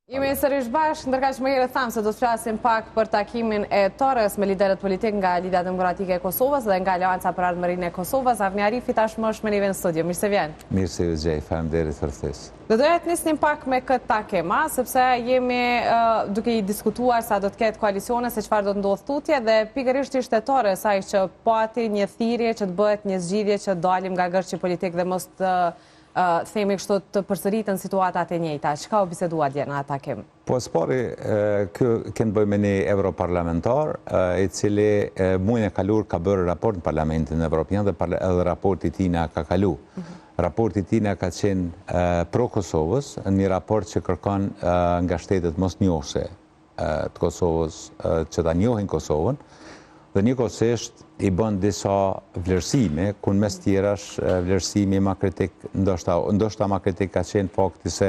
Jemi sërish bashkë, ndërka që më herë thamë se do të flasim pak për takimin e Torres me liderët politik nga Lidhja Demokratike e Kosovës dhe nga Aleanca për Ardhmërinë e Kosovës. Avni Arifi tashmë është me neve në studio. Mirë se vjen. Mirë se ju gjej, faleminderit për ftesë. Do doja të nisnim pak me këtë takim, sepse jemi duke i diskutuar sa do të ketë koalicione, se çfarë do të ndodhë tutje dhe pikërisht ishte Torres ai që pati një thirrje që të bëhet një zgjidhje që dalim nga gërçi politik dhe mos të themi kështu të përsëritën situatat e njëjta. Çka u bisedua dje në atë takim? Po spori kënë bëjmë një europarlamentar i cili muajin e kaluar ka bërë raport në Parlamentin Evropian dhe edhe raporti tina ka kalu. Raporti tina ka qenë pro Kosovës, një raport që kërkon nga shtetet mosnjohëse të Kosovës që ta njohin Kosovën, dhe njëkohësisht i bën disa vlerësime, ku në mes tjerash vlerësimi ma kritik, ndoshta ma kritik ka qenë fakti se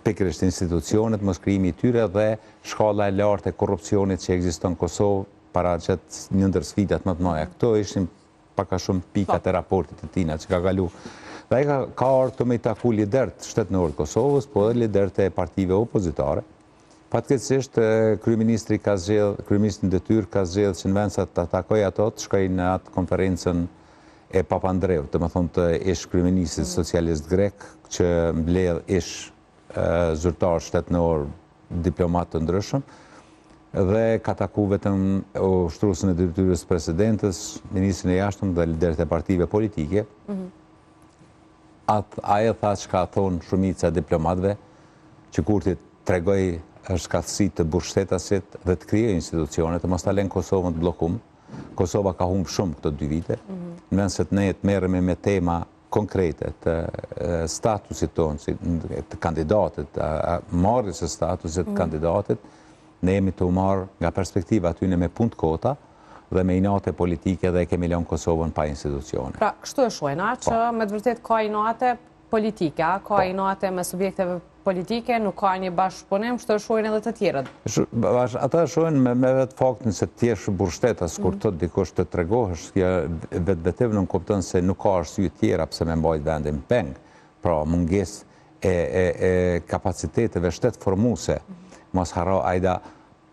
pikërisht institucionet, moskrimi i tyre dhe shkalla e lartë e korrupsionit që ekziston në Kosovë para qëtë një ndër sfidat më të mëdha. Këto ishin paka shumë pikat e raportit të tina që ka kalu. Dhe ai ka ardhur këtu me i taku liderët shtetënorë të Kosovës, po edhe liderët e partive opozitare. Fatkeqësisht kryeministri në detyrë ka zgjedhur që në vend se të takojë ato, të shkojë në atë konferencën e Papandreut, domethënë të ish kryeministrit socialist grek, që mbledh ish zyrtar shtetënor, diplomat të ndryshëm, dhe ka taku vetëm ushtruesin e detyrës presidentes, ministrin e jashtëm dhe liderët e partive politike. Ajo tha që ka thonë shumica e diplomatëve, që kur ti tregoj shkatësi të burgshtetasit dhe të krijojë institucione, të mos ta lënë Kosovën të bllokuar. Kosova ka humbur shumë këto 2 vite. Në vend se ne të merremi me tema konkrete të statusit tonë, të kandidatit, marrjes së statusit të kandidatit, ne jemi të marrë nga perspektiva atyne me punë të kota dhe me inate politike dhe kemi lënë Kosovën pa institucione. Pra, kështu e shohina që me të vërtet ka inate politike, ka inate me subjekteve politike, nuk ka një bashkëpunim, kështu e shohin edhe të tjerët. Ata shohin me vetë faktin se ti je burgshtetas, kur thot dikush të tregohesh, vetëm nuk kupton se nuk ka arsye tjera pse me mbajt vendin peng. Pra, mungesë e kapaciteteve shtetformuese. Mos harro ajda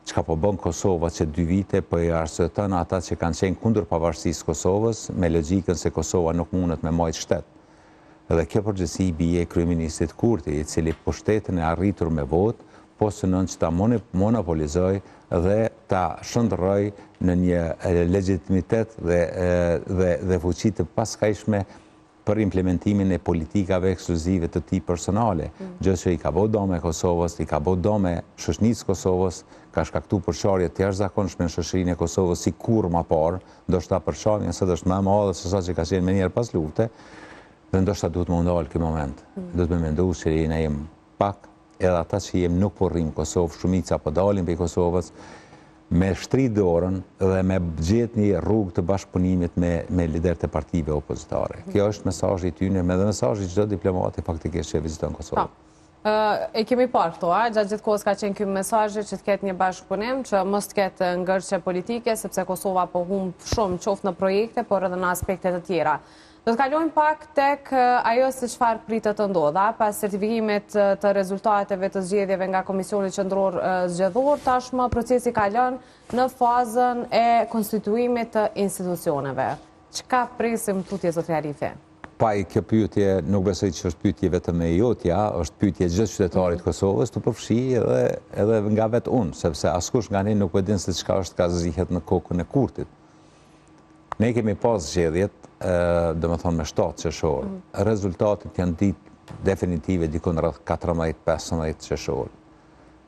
çka po bën Kosova që 2 vite, po i arsyeton ata që kanë qenë kundër pavarësisë Kosovës, me logjikën se Kosova nuk mundet me mbajt shtet. Dhe kjo përgjegjësi bie kryeministit Kurti, i cili pushtetin e arritur me votë, po synon që ta monopolizoj dhe ta shndërroj në një legjitimitet dhe fuqi të paskajshme për implementimin e politikave ekskluzive të tij personale. Gjë që i ka bërë dome Kosovës, i ka bërë dome shoqënisë Kosovës, ka shkaktuar përçarje të jashtëzakonshme në shoqërinë e Kosovës si kurrë më parë, ndoshta përçarjen sot është më e madhe se sa që ka qenë menjëherë pas lufte. Dhe ndoshta duhet më ndalë këtë moment. Duhet me mendu që ne jem pak, edhe ata që jem nuk po rrim Kosovë, shumica po dalin për Kosovës, me shtrit dorën dhe me gjetë një rrugë të bashkëpunimit me liderët e partive opozitare. Kjo është mesazhi i tyre, dhe mesazhi çdo diplomati faktikisht që viziton Kosovën. E kemi parë këto, gjatë gjithë kohës ka qenë ky mesazh që të ketë një bashkëpunim, që mos të ketë ngërçe politike, sepse Kosova po humb shumë qoftë në projekte, por edhe në aspekte të tjera. Do të kalojmë pak tek ajo se çfarë pritet të ndodha pas certifikimit të rezultateve të zgjedhjeve nga Komisioni Qendror Zgjedhor, tashmë procesi ka lënë në fazën e konstituimit të institucioneve. Çka presim tutje zotri Arifi? Pa i kjo pyetje nuk besoj që është pyetje vetëm e jotja, është pyetje çdo qytetarit të Kosovës, të përfshi edhe nga vetë unë, sepse askush nga ne nuk e din se çka është ka zihet në kokën e Kurtit. Ne kemi pas zgjedhjet, domethënë me 7 qershor. Rezultatet janë ditë definitive dikon rreth 14-15 qershor.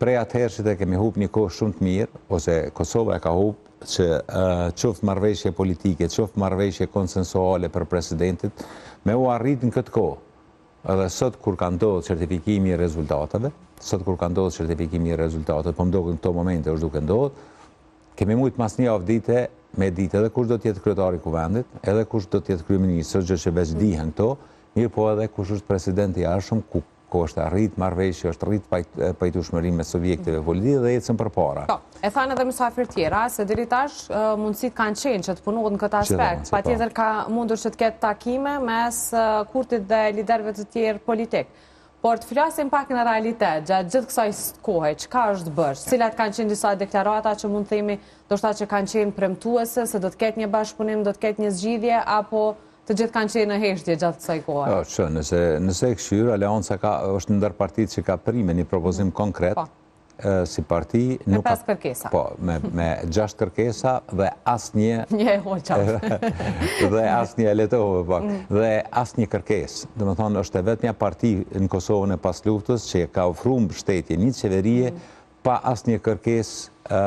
Prej atëherë që kemi humbur një kohë shumë të mirë, ose Kosova e ka humbur që qoftë marrëveshje politike, qoftë marrëveshje konsensuale për presidentit, me u arrit në këtë kohë. Edhe sot kur ka ndodhur certifikimi i rezultateve, po më duket në këto momente është duke ndodhur, kemi mujt mas një javë dite me ditë edhe kush do të jetë kryetari i kuvendit, edhe kush do të jetë kryeministri, gjë që veç dihen këto, mirë po edhe kush është presidenti i jashtëm, ku është arrit marrëveshje, është arrit pajtueshmëri me subjekteve politike dhe ecën përpara. E thanë edhe mysafir tjera, se deri tash mundësitë kanë qenë që të punohet në këtë aspekt. Patjetër ka mundur që të ketë takime mes Kurtit dhe liderëve të tjerë politik. Por të flasim pak në realitet, gjatë gjithë kësaj kohë, çka është bërë? Cilat kanë qenë disa deklarata që mund të themi, ndoshta që kanë qenë premtuese se do të ketë një bashkëpunim, do të ketë një zgjidhje, apo të gjithë kanë qenë në heshtje gjatë kësaj kohe? Nëse e këshyrë, Aleanca është ndër partitë që ka prime një propozim konkret, si parti... Me 5 kërkesa. Po, me 6 kërkesa dhe asnjë... Një e hoqa. Dhe asnjë e letove pak. Dhe asnjë kërkesë. Dhe më thonë, është e vetë një parti në Kosovën e pas luftës që ka ofruar mbështetje një qeverie pa asnjë kërkesë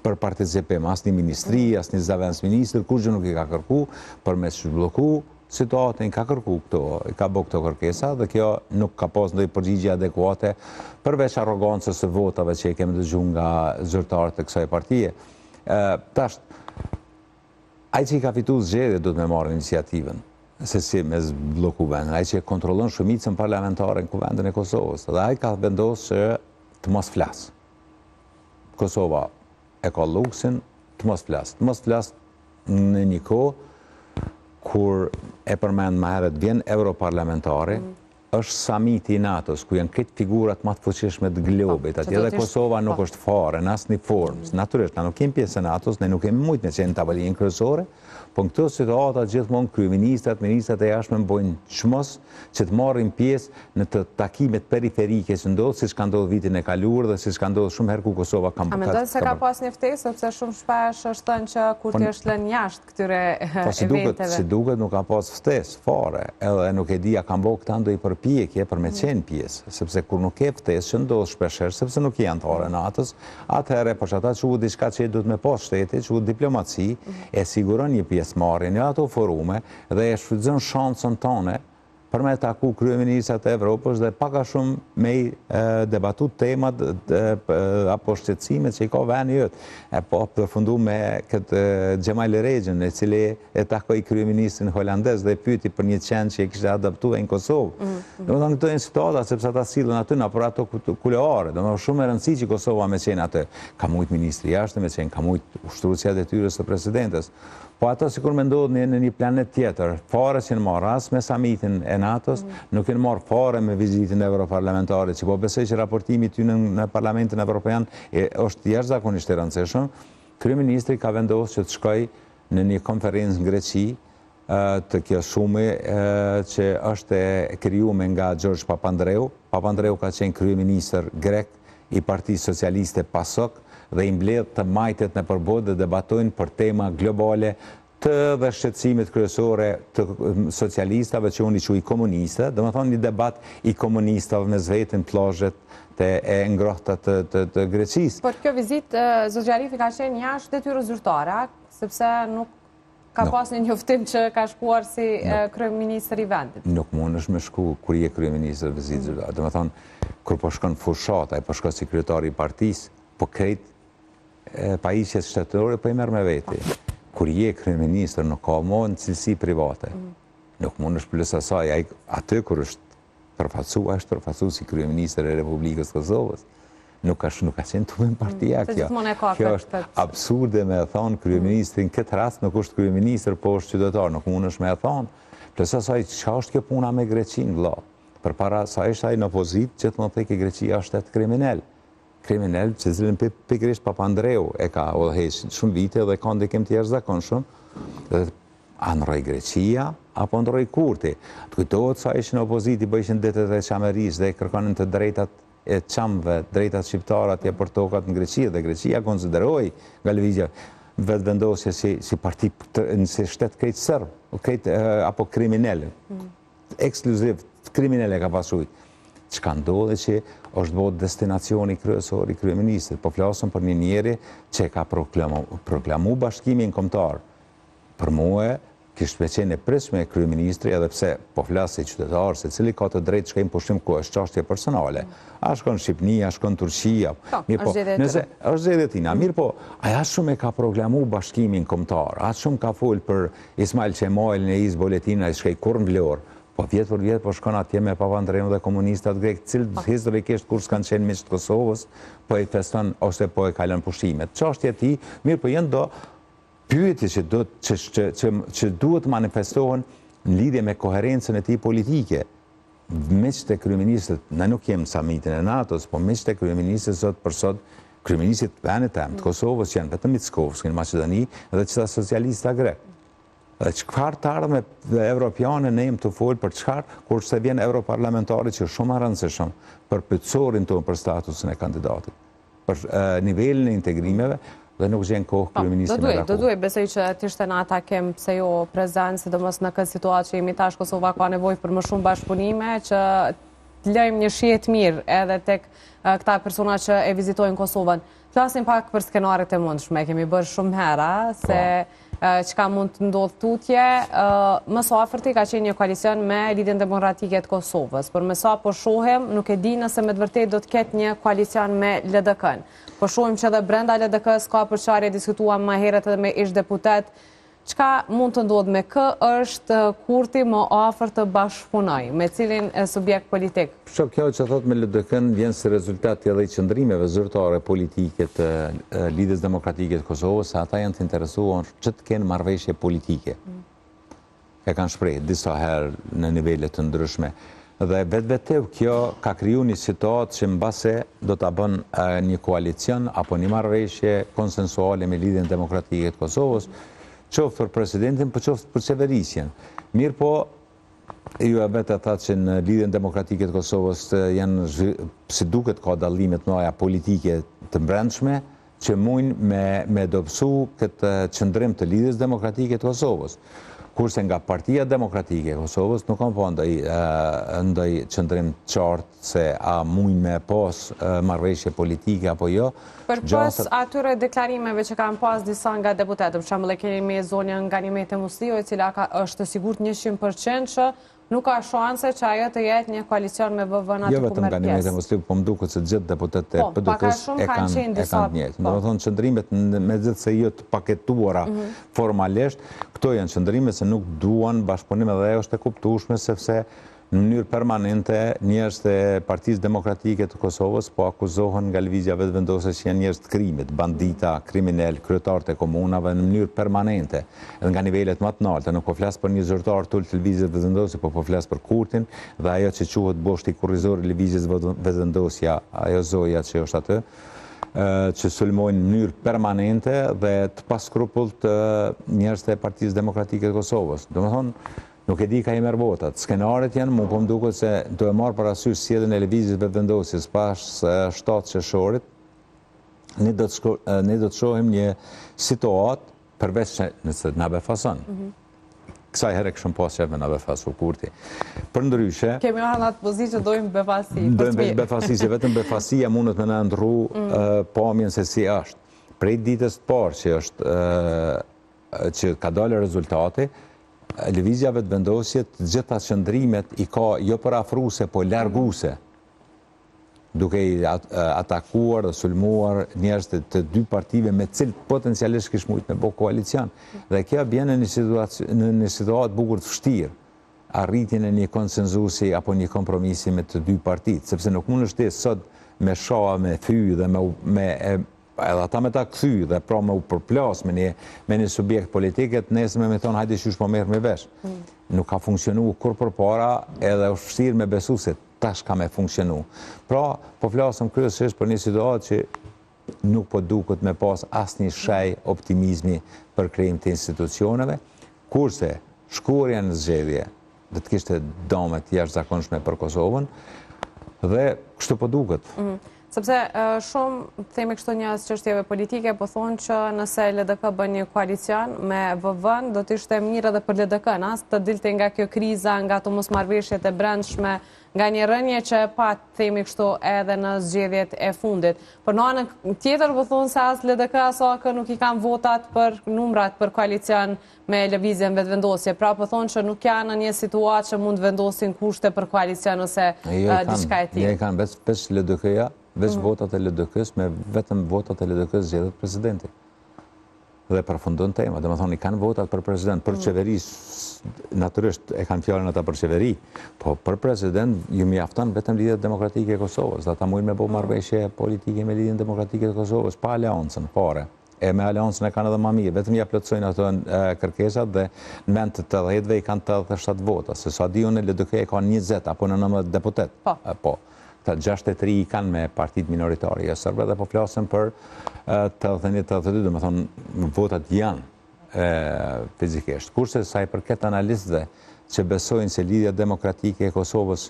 për participim. Asnjë ministri, asnjë zavendës ministër, kurrë nuk i ka kërku për me shblloku situatën, ka kërku këto, ka bë këto kërkesa dhe kjo nuk ka pas ndonjë përgjigje adekuate përveç arrogancës së votave që i kemi dëgjuar nga zyrtarët e kësaj partie. Tash, ai që i ka fituar zgjedhjet do të më marrë iniciativën se si me zbloku vendin, ai që e kontrollon shumicën parlamentare në kuvendin e Kosovës, dhe ai ka vendosur që të mos flas. Kosova e ka luksin të mos flas. Të mos flas në një kohë kur e përmend më herët vjen europarlamentari, është samiti i NATO-s, ku janë këtë figurat më të fuqishme të globit. Atje dhe Kosova nuk është fare në asnjë formë. Natyrisht, na nuk kemi pjesë e NATO-s, ne nuk kemi mujt me qenë në tavolinë kryesore, po në këto situata gjithmonë kryeministrat, ministrat e jashtëm bojnë çmos që të marrin pjesë në të takimet periferike që ndodh, siç ka ndodhur vitin e kaluar dhe siç ka ndodhur shumë herë ku Kosova ka A mendon se ka pas një ftesë, sepse shumë shpesh është thënë që kur ti është lënë jashtë këtyre eventeve. Si duket nuk ka pas ftesë fare, edhe nuk e di a kanë bërë këta ndonjë përpjekje për me qenë pjesë, sepse kur nuk ke ftesë që ndodh shpeshherë, sepse nuk janë anëtare e NATO-s, atëherë për ata që u diçka që duhet me pas shteti, që u diplomaci, e siguron një pjesëmarrje në ato forume dhe e shfrytëzon shansën tonë për me taku kryeministrat e Evropës dhe pak a shumë me i debatu temat apo shqetësimet që i ka vendi jot. E po përfundu me këtë Xhemal Regjën, e cili e takoi kryeministrin holandez dhe e pyeti për një qend që e kishte adaptuar në Kosovë. Domethënë këto janë situata sepse ata sillen aty në për ato kuleare. Domethënë shumë e rëndësishme që Kosova me qenë aty. Ka mujt ministri jashtë me qenë, ka mujt ushtruesja e detyrës së presidentes. Po ato sikur mendodhin në një planet tjetër, fare që në marrë as me samitin e NATO-s, nuk e në marrë fare me vizitin e europarlamentarit, që po besoj që raportimi ty në Parlamentin Evropian është jashtëzakonisht i rëndësishëm. Kryeministri ka vendosur që të shkoj në një konferencë në Greqi, të kjo shumë që është krijuar nga Gjorgj Papandreou. Papandreou ka qenë kryeministër grek i Partisë Socialiste PASOK, dhe i mbledh të majtet në përbot dhe debatojnë për tema globale të dhe shqetësimit kryesore të socialistave që unë i quaj komuniste, dhe më thonë një debat i komunistave me zvetin plazhet e ngrohta të Greqisë. Por kjo vizit, Zoti Arifi ka qenë jashtë detyrës zyrtare, sepse nuk ka pas një njoftim që ka shkuar si kryeministër i vendit. Nuk mund është me shku kur je kryeministër vizit zyrtare. Dhe më thonë, kur po shkon fushat, ai po shkon si kryetari i partisë, po krejt pajisjes shtetërore po i merr me veti. Kur je kryeministër nuk ka më në cilësi private. Nuk mund është plus asaj, aty kur është përfaqësuar si kryeministër e Republikës Kosovës. Nuk ka qenë të vënë partia kjo. Kjo është absurde me e thonë kryeministrin, këtë rast nuk është kryeministër, po është qytetar, nuk mund është me e thonë. Plus asaj, çka është kjo puna me Greqinë, vëlla? Përpara sa ishte ai në opozitë, gjithmonë thekë Greqia është shtet kriminal. Kriminal që cilën pikërisht Papandreou e ka udhëhequr shumë vite dhe ka ndikim të jashtëzakonshëm. A ndroi Greqia apo ndroi Kurti? Kujtohet sa ishin në opozitë, bëjshin detet e Çamerisë dhe kërkonin të drejtat e çamëve, drejtat shqiptare atje për tokat në Greqi dhe Greqia konsideroi nga lëvizja vetë vendosje si parti si shtet krejt serb, apo kriminal. Ekskluziv kriminal e ka pasur. Çka ndodhi që është bërë destinacioni kryesor i kryeministrit, po flasëm për një njeri që ka proklamu bashkimin kombëtar. Për mua, kishte qenë e pritshme kryeministri, edhe pse po flas si qytetar, se cili ka të drejtë të shkojë në pushim ku është çështje personale. A shkon në Shqipëri, a shkon në Turqi, nëse është zgjedhje tina, mirë po, ai as shumë e ka proklamu bashkimin kombëtar, as shumë ka fol për Ismail Qemalin e Izboletin, ai shkoi kur në Vlorë. Po vjetë për vjetë po shkon atje me Papandreou dhe komunistat grek, cilë historikisht kur s'kanë qenë miq të Kosovës, po i feston ose po e kalon pushimet. Çështja e tij, mirë po janë do pyetje që duhet manifestohen në lidhje me koherencën e tij politike. miqtë e kryeministët, ne nuk jemi samitin e NATO-s, po miqtë e kryeministët sot për sot, kryeministët vendit të Kosovës janë vetëm Mickovski në Maqedoni dhe qëta socialista grek. Dhe çfarë të ardhme dhe evropiane ne jemi të folë për çfarë, kurse vjen europarlamentari që është shumë rëndësishëm për pyetësorin tonë për statusin e kandidatit, për nivelin e integrimeve, dhe nuk gjenë kohë kryeministri me raku. Do duhet, besoj që t'ishte në atakim pse jo prezent, sidomos në këtë situatë që jemi tash, Kosova ka nevojë për më shumë bashkëpunime, që t'lejmë një shihet mirë edhe tek këta persona që e vizitojnë Kosovën. Flasim pak për skenaret e mundshme, kemi bërë shumë hera, se çka mund të ndodhë tutje. Më së afërti ka qenë një koalicion me Lidhjen Demokratike të Kosovës, por më sa po shohim, nuk e di nëse me të vërtetë do të ketë një koalicion me LDK-n. Po shohim që edhe brenda LDK-s ka përçarje, diskutuam më herët edhe me ish deputet. Çka mund të ndodhë me kë është Kurti më afër të bashkëpunoj, me cilin subjekt politik? Kjo që thot me LDK-n vjen si rezultat edhe i qëndrimeve zyrtare politike të Lidhjes Demokratike të Kosovës, se ata janë të interesuar që të kenë marrëveshje politike. E kanë shprehur disa herë në nivele të ndryshme. Dhe vetvetev kjo ka kriju një situatë që mbase do të bën një koalicion apo një marrëveshje konsensuale me Lidhjen Demokratike të Kosovës, qoftë për presidentin, për qoftë për qeverisjen. Mirë po, ju e vetë ata që në Lidhjen Demokratike të Kosovës janë, si duket ka dallimet mëdha politike të brendshme, që mujnë me dobësu këtë qëndrim të Lidhjes Demokratike të Kosovës. Kurse nga Partia Demokratike e Kosovës nuk kanë po ndaj qëndrim qartë se a mujnë me pas marrëveshje politike apo jo. Për pas atyre deklarimeve që kanë pas disa nga deputetë, për shembull e kemi me zonjën Ganimete Musliu, e cila është sigurt 100% që nuk ka shanse që ajo të jetë një koalicion me VV-n aty ku merr pjesë. Jo vetëm Ganimete Musliu, po më duket se gjithë deputetët e PD-s e kanë njëjtë. Domethënë qëndrimet megjithse jo të paketuara formalisht, këto janë qëndrime se nuk duan bashkëpunim, dhe ajo është e kuptueshme sepse në mënyrë permanente njerëz të Partisë Demokratike të Kosovës po akuzohen nga lëvizja vetëvendose që janë njerëz të krimit, bandita, kriminal, kryetarët e komunave në mënyrë permanente, edhe nga nivelet më të larta. Nuk po flas për një zyrtar tul të lëvizjes vetëvendose, po flas për Kurtin dhe ajo që quhet boshti kurrizor i lëvizjes vetëvendosja, ajo zoja që është aty, që sulmojnë në mënyrë permanente dhe të paskrupullt njerëz të Partisë Demokratike të Kosovës. Domethënë, nuk e di ka i merë votat. Skenaret janë, mu po më duket se do e marë parasysh sjelljen e lëvizjes vetëvendosjes pas 7 qershorit, ne do të shohim një situatë përveç që nëse na befason. Kësaj herë këshëm pas që na befasu Kurti. Për ndryshe... Kemi arë në atë pozitë që dojmë befasi. Dojmë befasi, që vetëm befasia mundet me në ndru pamjen se si është. Prej ditës të parë që ka dalë rezultati, lëvizja vetëvendosje të gjitha qëndrimet i ka jo për afruse, po larguse, duke i atakuar dhe sulmuar njerëz të dy partive me cilë potencialisht kish mujt me bo koalicion. Dhe kjo bjen në një situatë bukur të vështirë, arritjen e një konsenzusi apo një kompromisi me të dy partit, sepse nuk mund është sot me shaa, me thy dhe edhe ata me ta kthy dhe pra me u përplas me një subjekt politiket, nesër me thonë hajde qysh po merr me vesh. Nuk ka funksionu kur përpara, edhe është vështirë me besu se tash ka me funksionu. Pra, po flasëm kryesisht për një situatë që nuk po duket me pas asnjë shaj optimizmi për krijim të institucioneve, kurse shkurja në zgjedhje do të kishte dëme të jashtëzakonshme për Kosovën, dhe kështu po duket. Sepse shumë, themi kështu një çështjeve politike, po thonë që nëse LDK bën një koalicion me VV-n, do të ishte mirë edhe për LDK-n, të dilte nga kjo kriza, nga të mosmarrëveshjet e brendshme, nga një rënje që pa themi kështu edhe në zgjedhjet e fundit. Por në anën tjetër po thonë se as LDK as AK nuk i kanë votat për numrat për koalicion me lëvizjen vetëvendosje. Pra po thonë që nuk janë në një situatë që mund vendosin kushte për koalicion ose diçka e tillë. Ne kanë veç LDK-ja, veç votat e LDK-s, me vetëm votat e LDK-s zgjedhet presidenti. Dhe përfundon tema, dhe më thonë i kanë votat për president, për qeveris, natyrisht e kanë fjallën ata për qeveri, po për president ju mjafton vetëm Lidhja Demokratike e Kosovës, dhe ata mujnë me bo marrëveshje politike me Lidhjen Demokratike e Kosovës, pa aleancën, pare. e me aleancën e kanë edhe ma mirë, vetëm ja plotësojnë ato kërkesat dhe në mend të 80-ve i kanë 87 vota, se sa di unë LDK ka 20 apo në 19 deputet. Po. Këta 63 i kanë me partit minoritare e sërbë dhe po flasëm për 81-82, dhe me thonë votat janë fizikisht. Kurse sa i përket analistëve që besojnë se lidhja demokratike e Kosovës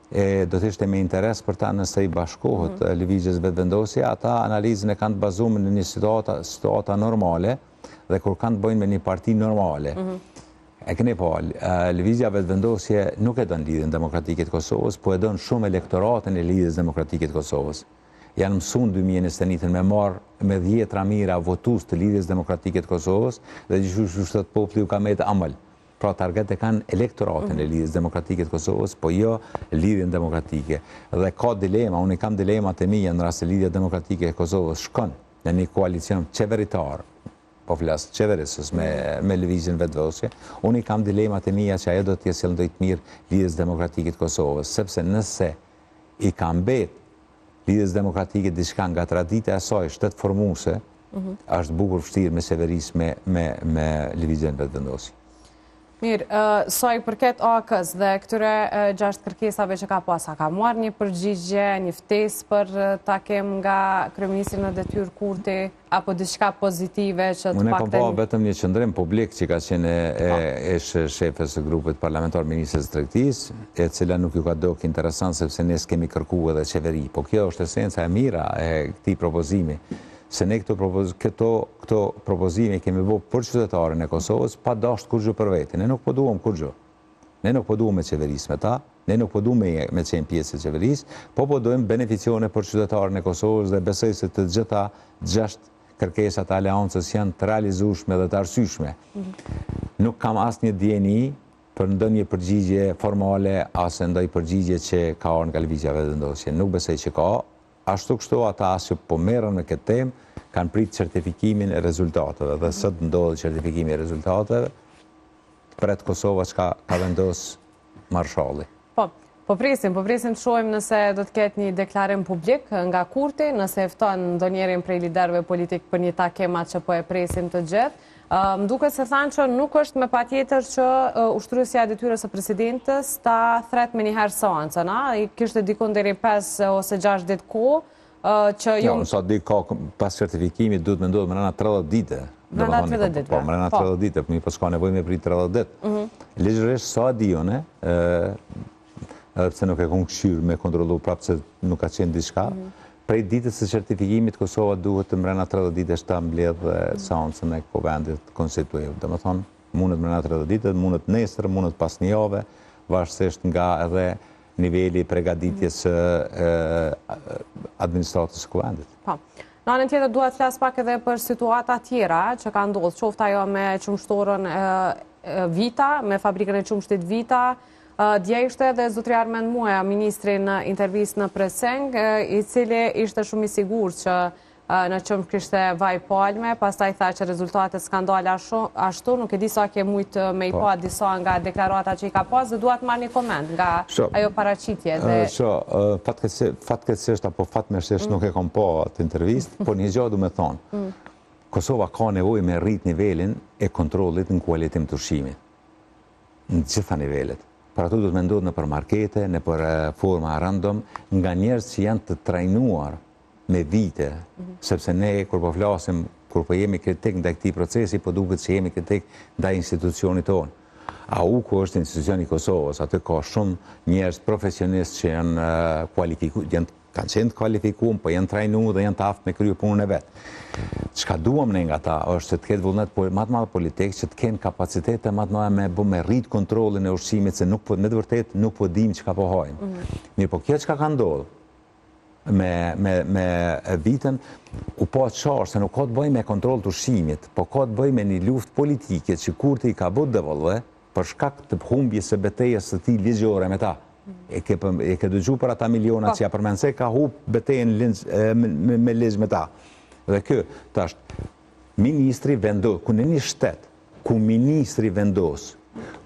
do të ishte me interes për ta nëse i bashkohet lëvizjes vetëvendosje, ata analizën e kanë të bazuar në një situata normale dhe kur kanë të bëjnë me një parti normale. E keni po, lëvizja vetëvendosje nuk e don lidhjen demokratike të Kosovës, po e don shumë elektoratën e lidhjes demokratike të Kosovës. Janë mësuar 2021 me marrë me 10 mira votues të lidhjes demokratike të Kosovës dhe gjithashtu populli u ka marrë amël. Pra target e kanë elektoratën e lidhjes demokratike të Kosovës, po jo lidhjen demokratike. Dhe ka dilema, unë kam dilemat e mia në rast se lidhja demokratike e Kosovës shkon në një koalicion qeveritar, po flas qeverisës me lëvizjen vetëvendosje, unë kam dilemat e mia që ajo do të sjellë ndonjë të mirë lidhjes demokratike të Kosovës, sepse nëse i ka mbet lidhjes demokratike diçka nga tradita e saj shtetformuese, është bukur vështirë me qeverisë me lëvizjen vetëvendosje. Mirë, sa i përket AK-s dhe këtyre 6 kërkesave që ka pas, a ka marrë një përgjigje, një ftesë për takim nga kryeministri në detyrë Kurti, apo diçka pozitive që të paktën... Unë kam pa vetëm një qëndrim publik që ka qenë shefes e grupit parlamentar ministrës Tregtisë, e cila nuk ju ka dok interesant sepse ne kemi kërkuar edhe qeveri, po kjo është esenca e mira e këtij propozimi. Se ne këto propozime kemi bërë për qytetarën e Kosovës pa dashur kurrë për vete. Ne nuk po duam kurrë. Ne nuk po duam me qeverisë me ta, ne nuk po duam me qenë pjesë e qeverisë, po duam beneficione për qytetarën e Kosovës dhe besoj se të gjitha 6 kërkesat e aleancës janë të realizueshme dhe të arsyeshme. Nuk kam asnjë dieni për ndonjë përgjigje formale as ndonjë përgjigje që ka ardhur nga lëvizja vetëvendosje. Nuk besoj që ka. Ashtu kështu ata që po merren me këtë temë kanë pritë certifikimin e rezultateve dhe sot ndodhi certifikimi e rezultateve pret Kosova që ka vendos marshalli. Po presim të shohim nëse do të ketë një deklarim publik nga Kurti, nëse fton ndonjërin prej liderëve politik për një takim që po e presim të gjithë. Më duket se thanë që nuk është me patjetër që ushtruesja e detyrës së presidentës ta thret me njëherë seancën, i kishte dikon deri 5 ose 6 ditë kohë që jo, sa di ka pas certifikimit duhet me ndodhë mrena 30 ditë. Mrena 30 ditë. Po, mrena 30 ditë, po mi pas ka nevojë me prit 30 ditë. Ligjërisht sa di unë, edhe pse nuk e kam këshyrë me kontrollu prapë se nuk ka qenë diçka. Prej ditës së certifikimit Kosova duhet të mrena 30 ditësh ta mbledh seancën e Kuvendit konstitutiv. Domethënë, mundet mrena 30 ditë, mundet nesër, mundet pas një jave, varësisht nga edhe niveli i përgatitjes së administratës së Kuvendit. Po. Në anën tjetër duhet të flas pak edhe për situata tjera që kanë ndodhur, qoftë ajo me qumshtorën Vita, me fabrikën e qumshtit Vita. Dje ishte edhe zotri Armend Muaja, ministri në intervistë në Preseng, i cili ishte shumë i sigurt që në qumsh kishte vaj palme, pastaj tha që rezultatet s'kan dalë ashtu, nuk e di sa ke mujt me i pa disa nga deklarata që i ka pas, dhe duhet marrë një koment nga ajo paraqitje. Fatkeqësisht apo fatmirësisht nuk e kam pa atë intervistë, por një gjë du me thonë. Kosova ka nevojë me rrit nivelin e kontrollit në kualitet të ushqimit. Në gjitha nivelet. Për ato duhet me ndodhë në për markete, në për forma random, nga njerëz që janë të trajnuar me vite, sepse ne, kur po flasim, kur po jemi kritik ndaj këtij procesi, po duket që jemi kritik ndaj institucionit tonë. AUKU është institucioni i Kosovës, aty ka shumë njerëz profesionistë që janë kualifikuar, kanë qenë të kualifikuar, po janë trajnuar dhe janë të aftë me kryer punën e vet. Çka duam ne nga ta është që të ketë vullnet më të madh politik, që të kenë kapacitete më të mëdha me rrit kontrollin e ushqimit, se me të vërtetë nuk po dimë çka po hajmë. Mirë, po kjo çka ka ndodhur me vitën, u pa qartë se nuk ka të bëjë me kontroll të ushqimit, po ka të bëjë me një luftë politike që Kurti i ka bërë devollë për shkak të humbjes së betejës së tij ligjore me ta. E ke dëgju për ata miliona që ja përmend se ka humb betejën me ligj me ta. Dhe kjo, tash, ministri vendos, ku në një shtet, ku ministri vendos,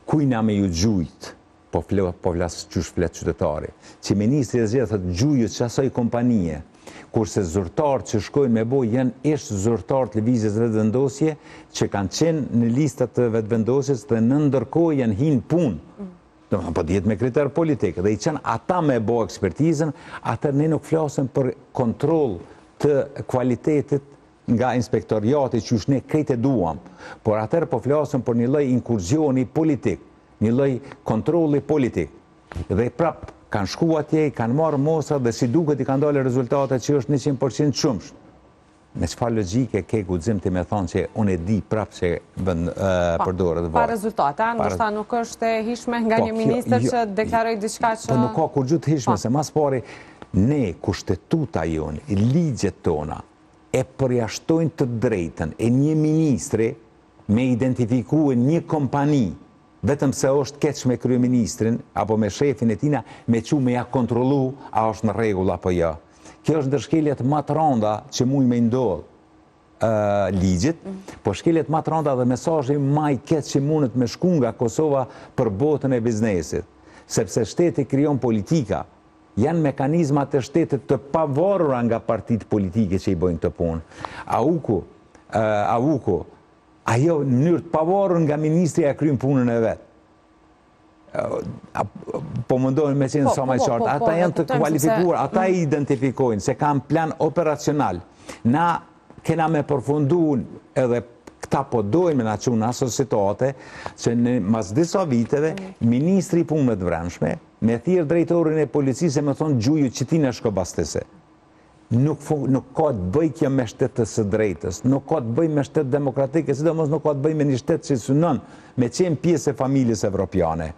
kujna me ju gjujt, po flasë qysh flet qytetari, që ministri e zgjedh thot gjujët që asaj kompanije, kurse zyrtarët që shkojnë me bojë janë ish zyrtarët lëvizjes vetëvendosje që kanë qenë në listat të vetëvendosjes dhe në ndërkohë janë hinë punë. Po djetë me kriter politik dhe i qenë ata me bo ekspertizën, atër ne nuk flasëm për kontrol të kualitetit nga inspektoriati që ne krejt e duam, por atër po flasëm për një lloj inkurzioni politik, një lloj kontrolli politik. Dhe prap kanë shku atje, kanë marrë mostra dhe si duket i kanë dalë rezultate që është 100% shumsh. Me çfarë logjike ke guxim ti me thonë që unë e di prap se përdoret pa rezultate, ndoshta nuk është e hishme nga një ministër që deklaroi diçka që... Po nuk ka kur gjë të hishme, se mas pari ne, kushtetuta jonë, ligjet tona, e përjashtojnë të drejtën e një ministri me identifikue një kompani, vetëm se është keq me kryeministrin, apo me shefin e tina, me që me ja kontrolu a është në rregull apo jo. Kjo është ndërshkeljet më të rënda që mujnë me ndodhë ligjit, po shkeljet më të rënda dhe mesazhi më i keq që mundet me shku nga Kosova për botën e biznesit. Sepse shteti krijon politika, janë mekanizmat e shtetit të pavarura nga partitë politike që i bojnë këtë punë. Auku, ajo në mënyrë të pavarur nga ministri e kryen punën e vetë. Po mundohen me qenë sa më qartë. Ata janë të kualifikuar, ata i identifikojnë se kanë plan operacional. Na kena me përfundu edhe këta po dojnë me na qunë aso situate që në mas disa viteve ministri i punëve të brendshme me thirr drejtorin e policisë e me thonë gjuju që ti në shkobastese. Nuk ka të bëj kjo me shtetës së drejtës, nuk ka të bëj me shtetë demokratike, sidomos nuk ka të bëj me një shtetë që synon me qenë pjesë e familjes evropiane.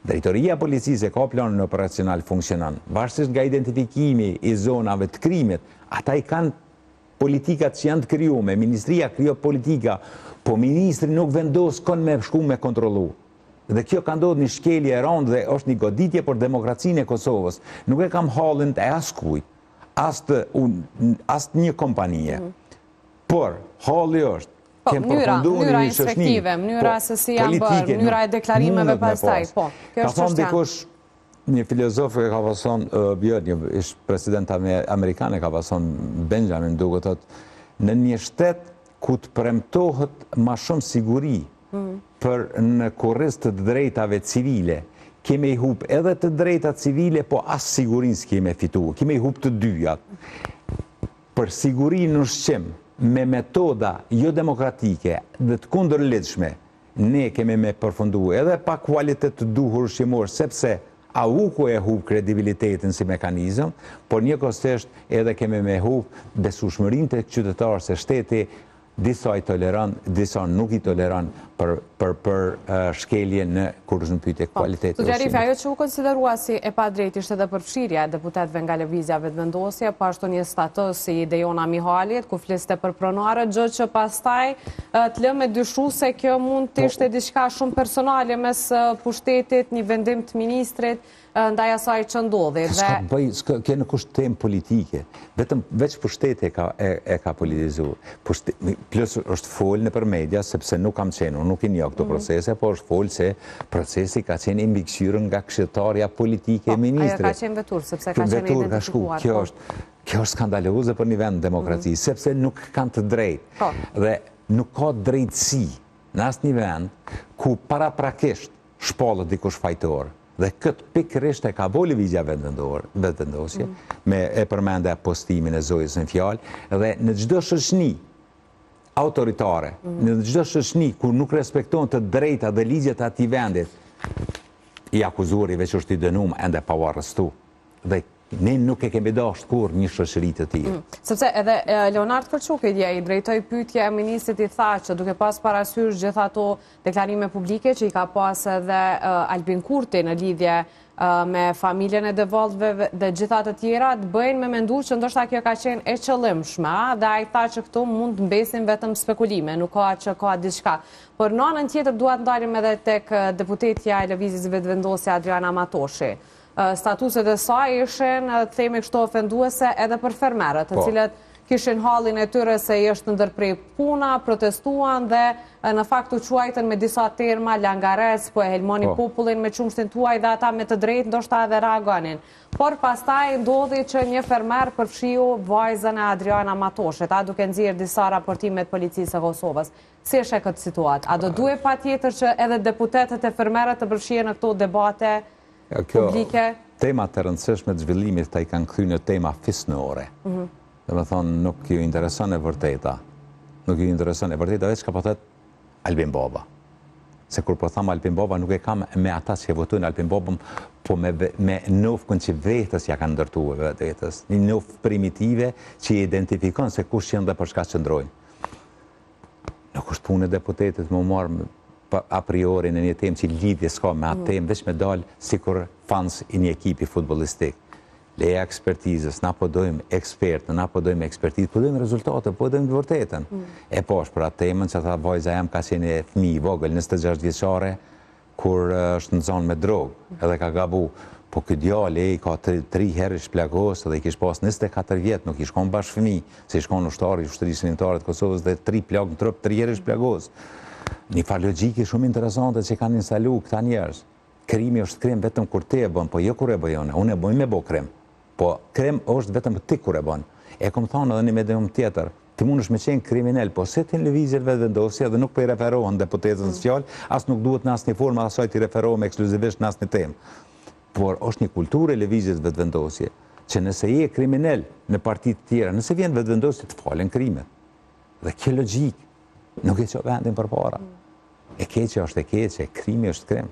Drejtoria e policisë ka planin operacional funksionon. Varësisht nga identifikimi i zonave të krimit, ata i kanë politikat që janë të krijuar, ministria krijon politika, po ministri nuk vendos kon me shku me kontrollu. Dhe kjo ka ndodhur një shkelje e rëndë dhe është një goditje për demokracinë e Kosovës. Nuk e kam hallin e askujt, as një kompanie. Por halli është mënyra inspektive, mënyra se si janë bërë, mënyra e deklarimeve pastaj. Ka thonë dikush, një filozof e ka pason, një ish president amerikan e ka pason Benjamin duke thotë, në një shtet ku të premtohet ma shumë siguri për në kurriz të drejtave civile, keme i hup edhe të drejta civile, po as sigurin s'keme fitu, keme i hup të dyjat. Për siguri në shqim, me metoda jo demokratike dhe të kundërlidhshme, ne kemi me përfundu edhe pa kualitet të duhur shqimor, sepse AUKU e hub kredibilitetin si mekanizëm, por njëkohësisht edhe kemi me hub besueshmërinë të qytetarëve se shteti disa i toleron, disa nuk i toleron për shkelje në kur është në pyetje kualiteti. Zotëri, ajo që u konsiderua si e padrejtë ishte edhe përfshirja e deputetëve nga lëvizja vetëvendosje, po ashtu një status si Dejona Mihalit, ku fliste për pronarët, gjë që pastaj të lë me dyshu se kjo mund të ishte diçka shumë personale mes pushtetit, një vendim të ministrit, ndaj asaj që ndodhi. Kjo nuk është temë politike, vetëm veç pushteti e ka politizuar. Plus është folë në për media, sepse nuk kam qenë, nuk i njoh këto procese, po është folë se procesi ka qenë i mbikëqyrur nga këshilltarja politike e ministrit. Ajo ka qenë vetur, sepse ka qenë identifikuar. Kjo është skandaloze për një vend demokraci, sepse nuk kanë të drejtë. Dhe nuk ka drejtësi në asnjë vend ku paraprakisht shpallet dikush fajtor. Dhe këtë pikërisht e ka bo lëvizja vetëvendosje, me e përmende postimin e Zojës në fjalë, dhe në çdo shoqëni autoritare, në çdo shoqëni ku nuk respektojnë të drejta dhe ligjet e atij vendit, i akuzuari veç është i dënuar ende pa u arrestu. Dhe ne nuk e kemi dashur kur një shoqëri të tillë. Sepse edhe Leonard Kërçuki i drejtoi pyetje e ministrit, i tha që duke pas parasysh gjithë ato deklarime publike që i ka pas edhe Albin Kurti në lidhje me familjen e devoltëve dhe gjitha të tjera, të bëjnë me mendu që ndoshta kjo ka qenë e qëllimshme, dhe ai tha që këtu mund të mbesin vetëm spekulime, nuk ka që ka diçka. Por në anën tjetër duhet ndalim edhe tek deputetja e lëvizjes vetëvendosje Adriana Matoshi. Statuset e saj ishin, themi kështu, ofenduese edhe për fermerët, të cilët kishin hallin e tyre se është ndërprej puna, protestuan dhe në fakt u quajtën me disa terma langares, po e helmoni popullin me qumshtin tuaj dhe ata me të drejtë ndoshta edhe reagonin. Por pastaj ndodhi që një fermer përfshiu vajzën e Adriana Matoshet, a duke nxjerrë disa raportime të policisë së Kosovës. Si është këtë situatë? A do duhet patjetër që edhe deputetët e fermerët të përfshihen në këto debate publike? Temat të rëndësishme të zhvillimit ta i kanë kthyer në tema fisnore. Dhe me thonë, nuk ju intereson e vërteta. Nuk ju intereson e vërteta, veç ka po thët Albin Baba. Se kur po thamë Albin Baba, nuk e kam me ata që e votojnë Albin Baba, po me nofkën që vetës ja kanë ndërtu e vetës. Një nofkë primitive që i identifikon se kush janë dhe për shka qëndrojnë. Nuk është punë e deputetit më marë a priori në një temë që lidhje s'ka me atë temë, veç me dalë si kur fans i një ekipi futbolistik. Leja ekspertizës, na po dojmë ekspertë, na po dojmë ekspertizë, po dojmë rezultate, po dojmë të vërtetën. E po është për atë temën që tha vajza jam ka qenë fëmijë i vogël, 26 vjeçare, kur është në zonë me drogë, edhe ka gabu. Po këtë djali ka 3 herë shplagos edhe i kish pas 24 vjetë, nuk i shkon bashkë fëmijë, se i shkon ushtari, ushtërisë shënimtare të Kosovës dhe 3 plagë në trup, 3 herë shplagos. Një farë logjike shumë interesante që kanë instalu këta njerëz. Krimi është krem vetëm kur ti e bën, po jo kur e bëjone. Unë e bëj me bo krem. Po krem është vetëm ti kur e bën. E kom thonë edhe një medium tjetër, ti mund është me qenë kriminal, po se ti në lëvizjet vetë vendosje dhe nuk po i referohen deputetën sociale, as nuk duhet në asnjë formë asaj ti referohem ekskluzivisht në asnjë temë. Por është një kulturë e lëvizjes vetë vendosje, që nëse je kriminal në partitë të tjera, nëse vjen vetë vendosje të falen krimet. Dhe kjo logjik nuk e çon vendin përpara. E keqja është e keqe, krimi është krem.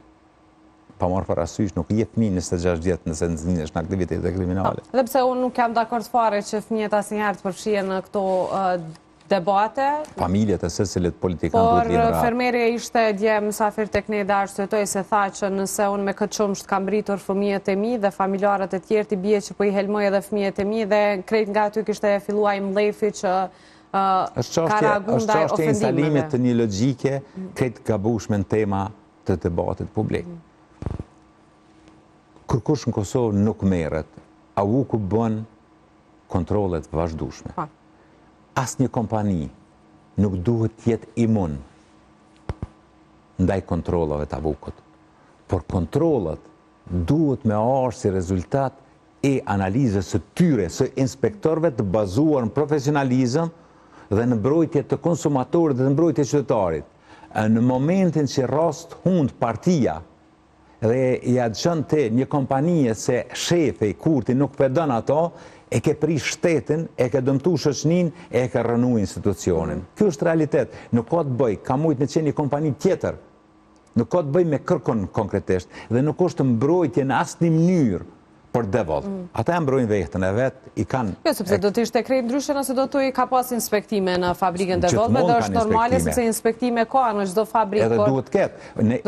Pa marrë parasysh, nuk je fëmijë 26 vjetë nëse nxjerrësh në aktivitete kriminale. Dhe pse unë nuk jam dakord fare që fëmijët asnjëherë të përfshihen në këto debate. Familjet e secilit politikan duhet linë Por fermerja ishte dje mysafir tek ne dhe arsyetoi se tha që nëse unë me këtë qumsht kam mbritur fëmijët e mi dhe familjarët e tjerë, ti bie që po i helmoj edhe fëmijët e mi dhe krejt nga aty kishte filluar mlefi që ka reaguar ndaj ofendimeve. Është instalimit të një logjike këtë gabueshme në tema të debatit publik. Kërkush në Kosovë nuk merret, a u ku bën kontrollet vazhdueshme. Asnjë kompani nuk duhet të jetë imun ndaj kontrollave të avukut. Por kontrollet duhet me ardhur si rezultat e analizës së tyre, së inspektorëve të bazuar në profesionalizëm dhe në mbrojtje të konsumatorit dhe në mbrojtje të qytetarit. Në momentin që rast hund partia dhe ja dëgjon te një kompanie se shefi kurti nuk përdon ato, e ke prish shtetin, e ke dëmtu shoqërinë, e ke rënu institucionin. Ky është realitet. Nuk ka të bëj, ka mujt me qenë një kompani tjetër. Nuk ka të bëj me kërkon konkretisht dhe nuk është mbrojtje në asnjë mënyrë për devoll. Ata e mbrojnë vetën e vet, i kanë. Jo, sepse do të ishte krejt ndryshe nëse do të ka pas inspektime në fabrikën devollme, dhe është normale sepse inspektime ka në çdo fabrikë. Edhe duhet të ketë.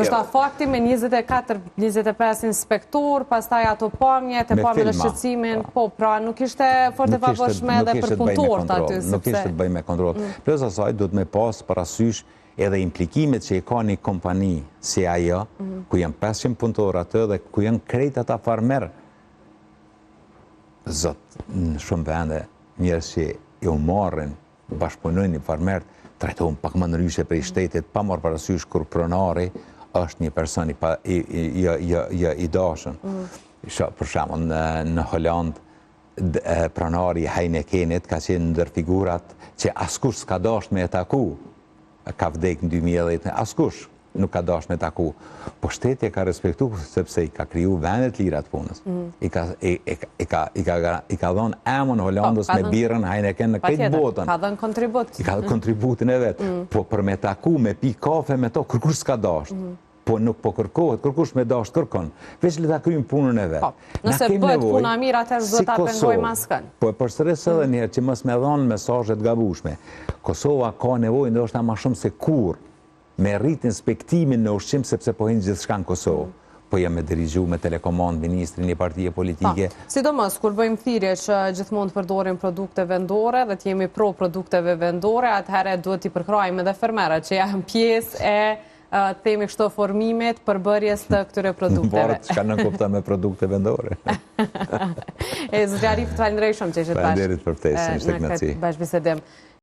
Do të fakti me 24-25 inspektor, pastaj ato pamje, të pamje në shqetësimin, po pra nuk ishte fort e favorshme edhe për punëtorët aty. Nuk ishte të bëj me kontroll. Plus asaj duhet me pas parasysh edhe implikimet që i ka një kompani si ajo, ku janë 500 punëtorë atë dhe ku janë krejt ata farmer. Zot, në shumë vende njerëz që u marrin, bashkëpunojnë një farmer, trajtohen pak më ndryshe prej shtetit, pa marrë parasysh kur pronari është një person i dashur. Për shembull në Holand pronari i Heinekenit ka qenë ndër figurat që askush s'ka dashur me taku. Ka vdek në 2010, askush nuk ka dashur me taku. Po shteti e ka respektu sepse i ka kriju vendet lira të punës. I ka dhënë emën Holandës me birën Heineken në këtë botën. Ka dhënë kontribut. I ka dhënë kontributin e vet. Po për me taku, me pi kafe me to, kërkush s'ka dashur. Po nuk po kërkohet, kërkush me dash kërkon. Veç le ta kryjmë punën e vet. Nëse bëhet puna mirë, atëherë duhet ta pengojmë maskën. Po e përsëris edhe një herë që mos më dhon mesazhe të gabueshme. Kosova ka nevojë ndoshta më shumë se kurrë me rrit inspektimin në ushqim sepse po hin gjithçka në Kosovë. Po jam me dirigju me telekomand ministrin një partie politike. Sidomos kur bëjmë thirrje që gjithmonë të përdorim produkte vendore dhe të jemi pro produkteve vendore, atëherë duhet t'i përkrahim edhe fermerët që janë pjesë e themi kështu formimit përbërjes të këtyre produkteve. Varet çka nën kupton me produkte vendore. Zotri Arif, të falenderoj shumë që ishte bashkë. Faleminderit për ftesën, ishte kënaqësi. Bashkëbisedim.